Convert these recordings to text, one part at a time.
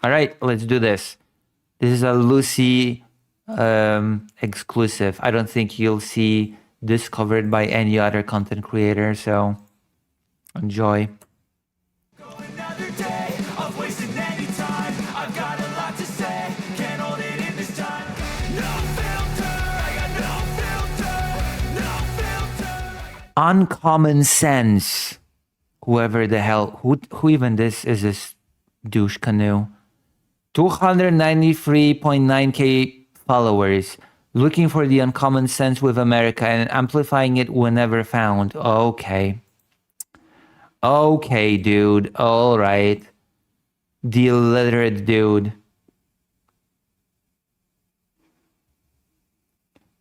All right, let's do this. This is a Lucy exclusive. I don't think you'll see this covered by any other content creator, so enjoy. Another day of wasting any time. I've got a lot to say, can't hold it in this time. No filter, I got no filter, no filter. Uncommon sense. Whoever the hell, who even this is this douche canoe? 293.9k followers. Looking for the uncommon sense with America and amplifying it whenever found. Okay. Okay, dude. All right. The illiterate dude.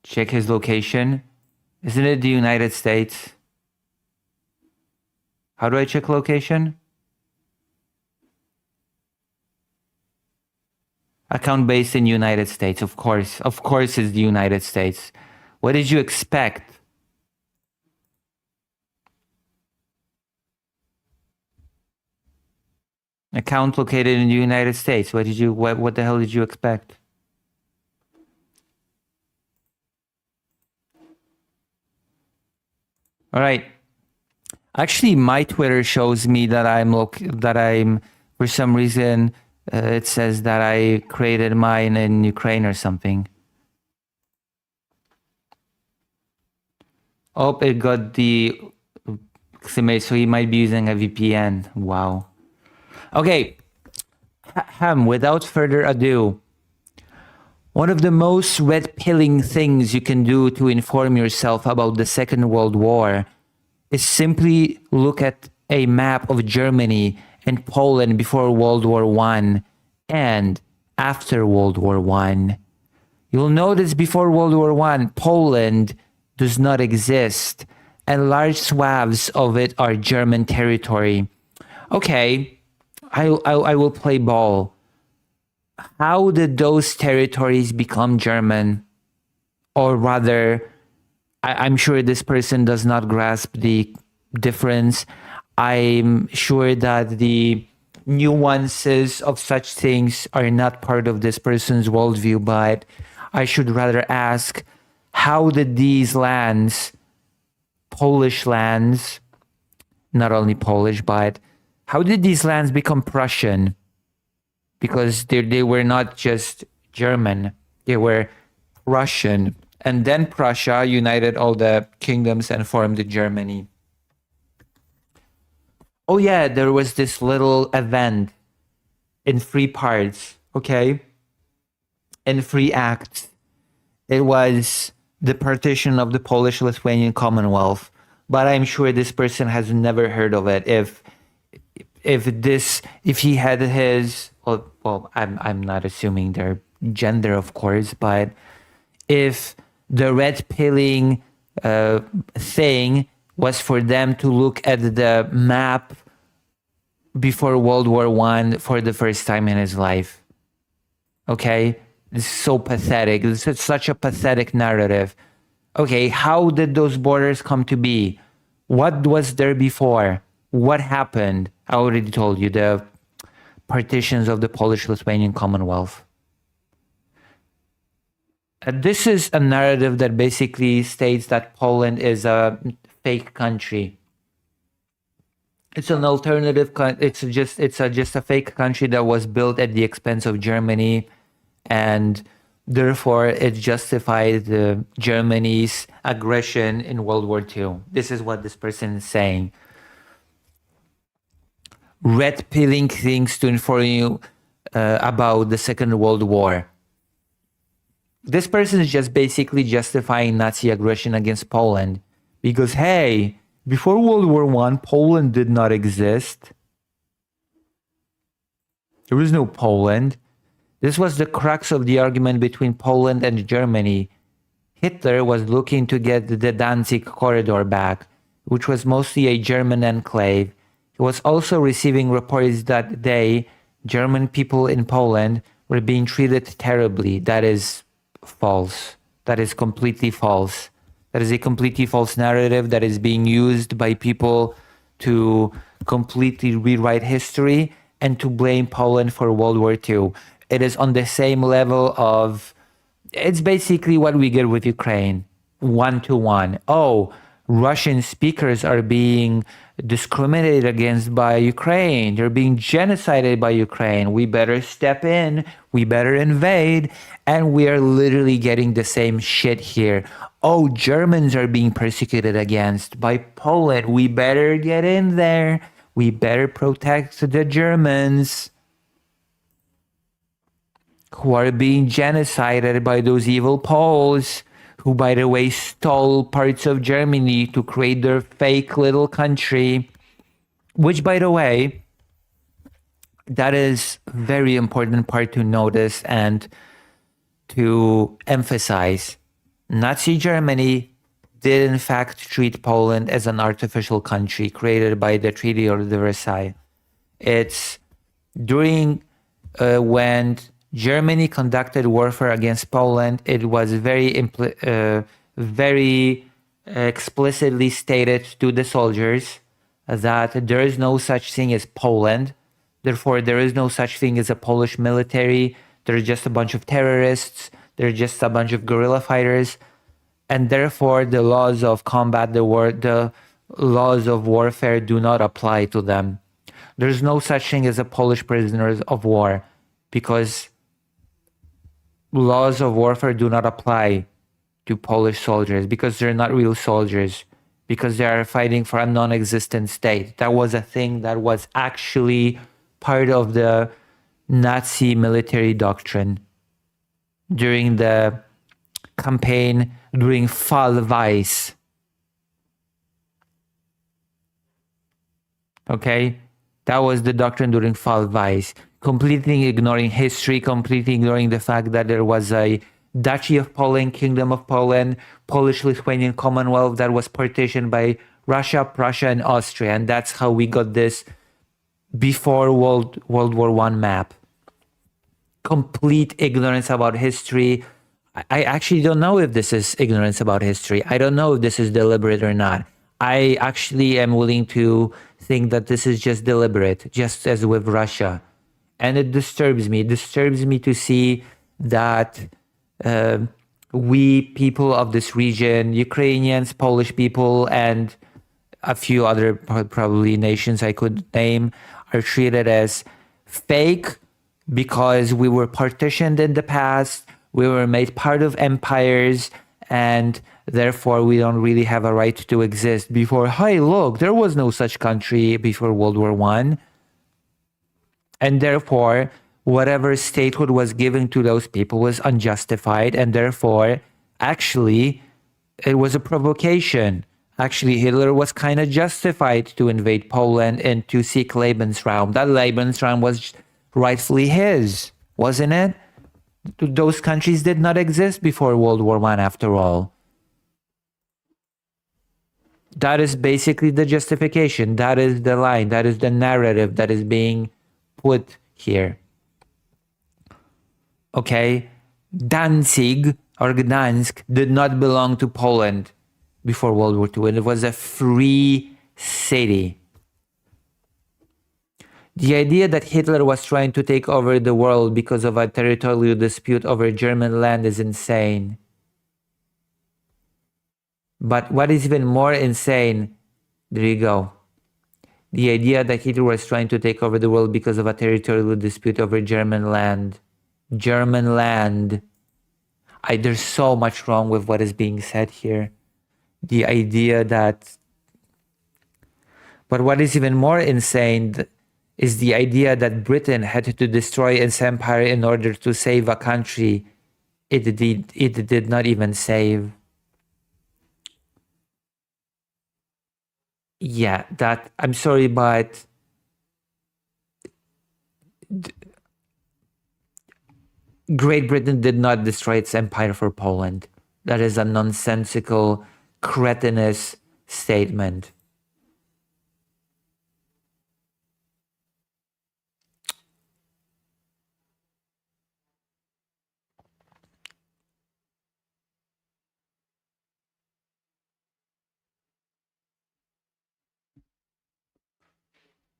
Check his location. Isn't it the United States? How do I check location? Account based in United States, of course. Of course it's the United States. What did you expect? Account located in the United States. What the hell did you expect? All right. Actually, my Twitter shows me that I'm for some reason it says that I created mine in Ukraine or something. Oh, it got the so he might be using a VPN. Wow. Okay. Without further ado, one of the most red-pilling things you can do to inform yourself about the Second World War is simply look at a map of Germany and Poland before World War I and after World War I. You'll notice before World War I, Poland does not exist, and large swaths of it are German territory. Okay, I will play ball. How did those territories become German? Or rather, I'm sure this person does not grasp the difference. I'm sure that the nuances of such things are not part of this person's worldview, but I should rather ask, how did these lands, Polish lands, not only Polish, but how did these lands become Prussian? Because they were not just German, they were Russian. And then Prussia united all the kingdoms and formed Germany. Oh yeah, there was this little event in 3 parts, okay? In 3 acts. It was the partition of the Polish-Lithuanian Commonwealth. But I'm sure this person has never heard of it. If he had his, well, I'm not assuming their gender, of course, but if the red pilling thing was for them to look at the map before World War I for the first time in his life. Okay? This is so pathetic. This is such a pathetic narrative. Okay, how did those borders come to be? What was there before? What happened? I already told you, the partitions of the Polish-Lithuanian Commonwealth. This is a narrative that basically states that Poland is a fake country. It's an alternative. It's just a fake country that was built at the expense of Germany, and therefore it justified Germany's aggression in World War II. This is what this person is saying. Red pilling things to inform you about the Second World War. This person is just basically justifying Nazi aggression against Poland because, hey, before World War I, Poland did not exist. There was no Poland. This was the crux of the argument between Poland and Germany. Hitler was looking to get the Danzig corridor back, which was mostly a German enclave. He was also receiving reports that German people in Poland were being treated terribly. That is false. That is completely false. That is a completely false narrative that is being used by people to completely rewrite history and to blame Poland for World War II. It is on the same level of, it's basically what we get with Ukraine, 1-to-1. Oh, Russian speakers are being discriminated against by Ukraine. They're being genocided by Ukraine. We better step in. We better invade. And we are literally getting the same shit here. Oh, Germans are being persecuted against by Poland. We better get in there. We better protect the Germans who are being genocided by those evil Poles, who, by the way, stole parts of Germany to create their fake little country. Which, by the way, that is a very important part to notice and to emphasize. Nazi Germany did in fact treat Poland as an artificial country created by the Treaty of Versailles. It's during when Germany conducted warfare against Poland, it was very explicitly stated to the soldiers that there is no such thing as Poland. Therefore, there is no such thing as a Polish military. They're just a bunch of terrorists. They're just a bunch of guerrilla fighters. And therefore, the laws of combat, the laws of warfare do not apply to them. There's no such thing as a Polish prisoner of war because laws of warfare do not apply to Polish soldiers because they're not real soldiers, because they are fighting for a non-existent state. That was a thing that was actually part of the Nazi military doctrine during the campaign, during Fall Weiss. Okay? That was the doctrine during Fall Weiss. Completely ignoring history, completely ignoring the fact that there was a Duchy of Poland, Kingdom of Poland, Polish-Lithuanian Commonwealth that was partitioned by Russia, Prussia, and Austria. And that's how we got this before World War I map. Complete ignorance about history. I actually don't know if this is ignorance about history. I don't know if this is deliberate or not. I actually am willing to think that this is just deliberate, just as with Russia. And it disturbs me. It disturbs me to see that we people of this region, Ukrainians, Polish people, and a few other probably nations I could name, are treated as fake because we were partitioned in the past, we were made part of empires, and therefore we don't really have a right to exist before, hey, look, there was no such country before World War I. And therefore, whatever statehood was given to those people was unjustified, and therefore, actually, it was a provocation. Actually, Hitler was kind of justified to invade Poland and to seek Lebensraum. That Lebensraum was rightfully his, wasn't it? Those countries did not exist before World War I, after all. That is basically the justification. That is the line. That is the narrative that is being put here. Okay? Danzig or Gdansk did not belong to Poland before World War II. It was a free city. The idea that Hitler was trying to take over the world because of a territorial dispute over German land is insane. But what is even more insane, there you go. The idea that Hitler was trying to take over the world because of a territorial dispute over German land. German land. There's so much wrong with what is being said here. The idea that... But what is even more insane is the idea that Britain had to destroy its empire in order to save a country it did not even save. Yeah, that, I'm sorry, but Great Britain did not destroy its empire for Poland. That is a nonsensical, cretinous statement.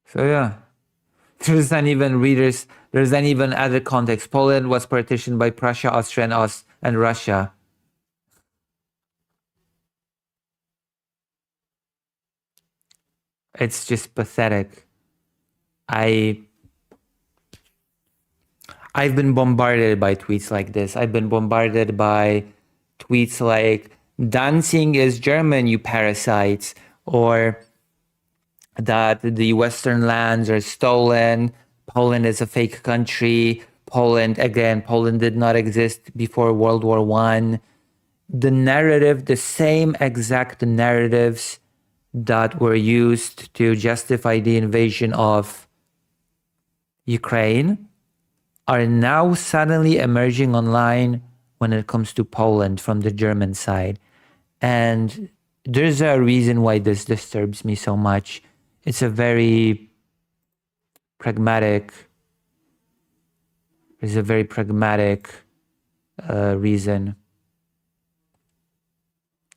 So yeah, There's an even readers. There's an even other context. Poland was partitioned by Prussia, Austria, and Russia. It's just pathetic. I've been bombarded by tweets like this. I've been bombarded by tweets like "Dancing is German, you parasites," or that the Western lands are stolen. Poland is a fake country. Poland did not exist before World War I. The narrative, the same exact narratives that were used to justify the invasion of Ukraine are now suddenly emerging online when it comes to Poland from the German side. And there's a reason why this disturbs me so much. It's a very pragmatic, reason.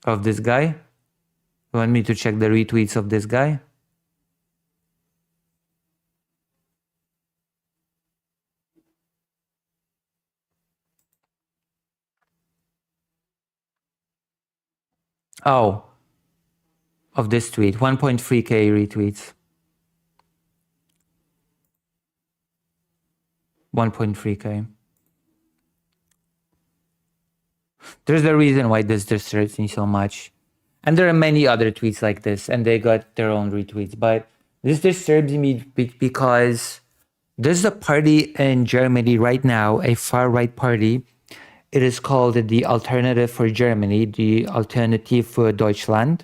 Of this guy? You want me to check the retweets of this guy? Oh, of this tweet, 1.3k retweets. 1.3k. There's a reason why this disturbs me so much. And there are many other tweets like this, and they got their own retweets. But this disturbs me because there's a party in Germany right now, a far-right party. It is called the Alternative for Germany, the Alternative für Deutschland.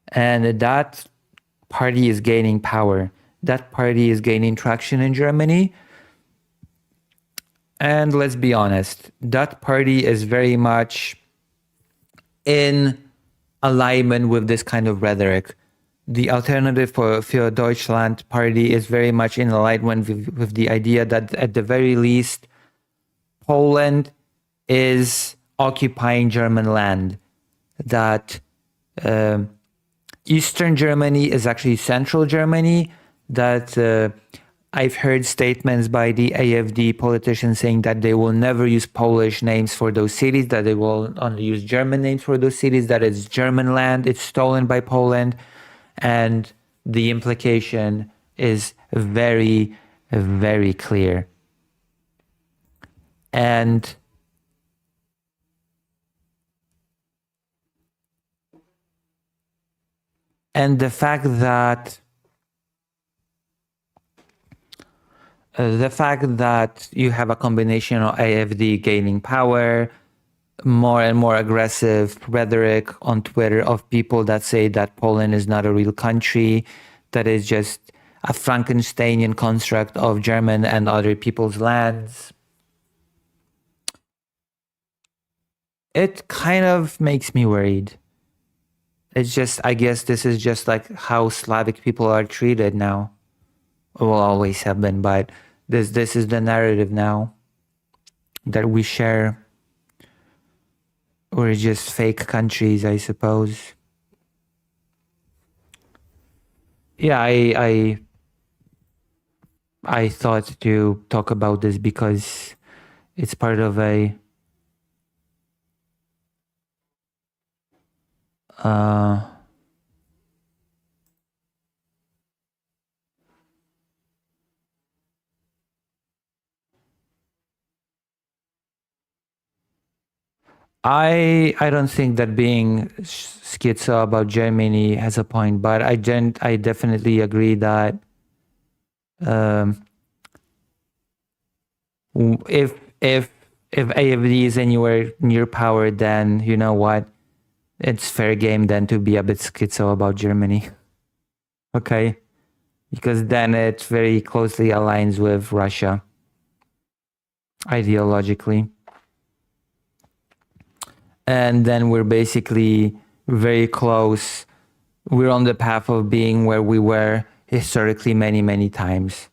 And that party is gaining power. That party is gaining traction in Germany. And let's be honest, that party is very much in alignment with this kind of rhetoric. The Alternative für Deutschland party is very much in alignment with the idea that at the very least, Poland is occupying German land, that Eastern Germany is actually Central Germany, that I've heard statements by the AfD politicians saying that they will never use Polish names for those cities, that they will only use German names for those cities, that it's German land, it's stolen by Poland. And the implication is very, very clear. And the fact that you have a combination of AfD gaining power, more and more aggressive rhetoric on Twitter of people that say that Poland is not a real country, that is just a Frankensteinian construct of German and other people's lands. It kind of makes me worried. It's just, I guess this is just like how Slavic people are treated now. Will always have been, but this is the narrative now that we share. We're just fake countries, I suppose. Yeah, I thought to talk about this because it's part of a I don't think that being schizo about Germany has a point, but I definitely agree that if AfD is anywhere near power, then you know what, it's fair game then to be a bit schizo about Germany. Okay, because then it very closely aligns with Russia ideologically. And then we're basically very close. We're on the path of being where we were historically many, many times,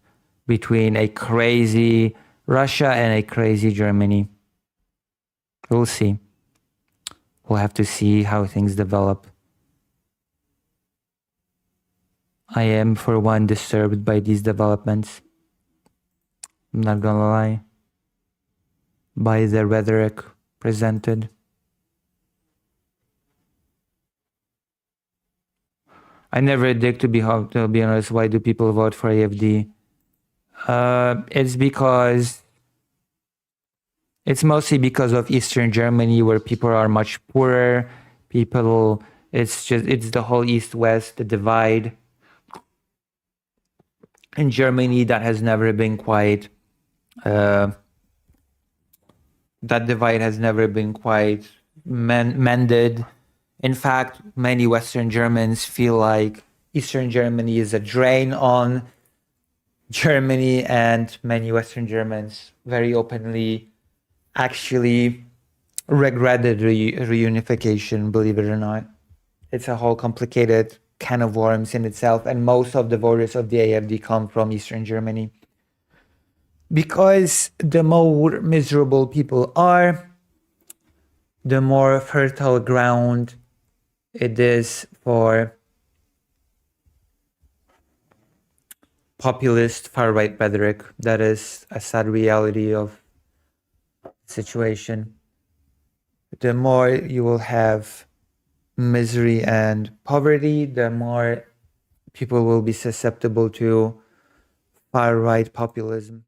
between a crazy Russia and a crazy Germany. We'll see. We'll have to see how things develop. I am, for one, disturbed by these developments. I'm not gonna lie. By the rhetoric presented. I never dig to be honest. Why do people vote for AFD? It's mostly because of Eastern Germany, where people are much poorer. It's the whole East-West, the divide. In Germany, that has never been quite. That divide has never been quite mended. In fact, many Western Germans feel like Eastern Germany is a drain on Germany, and many Western Germans very openly actually regretted reunification, believe it or not. It's a whole complicated can of worms in itself, and most of the voters of the AfD come from Eastern Germany. Because the more miserable people are, the more fertile ground it is for populist far-right rhetoric. That is a sad reality of the situation. The more you will have misery and poverty, the more people will be susceptible to far-right populism.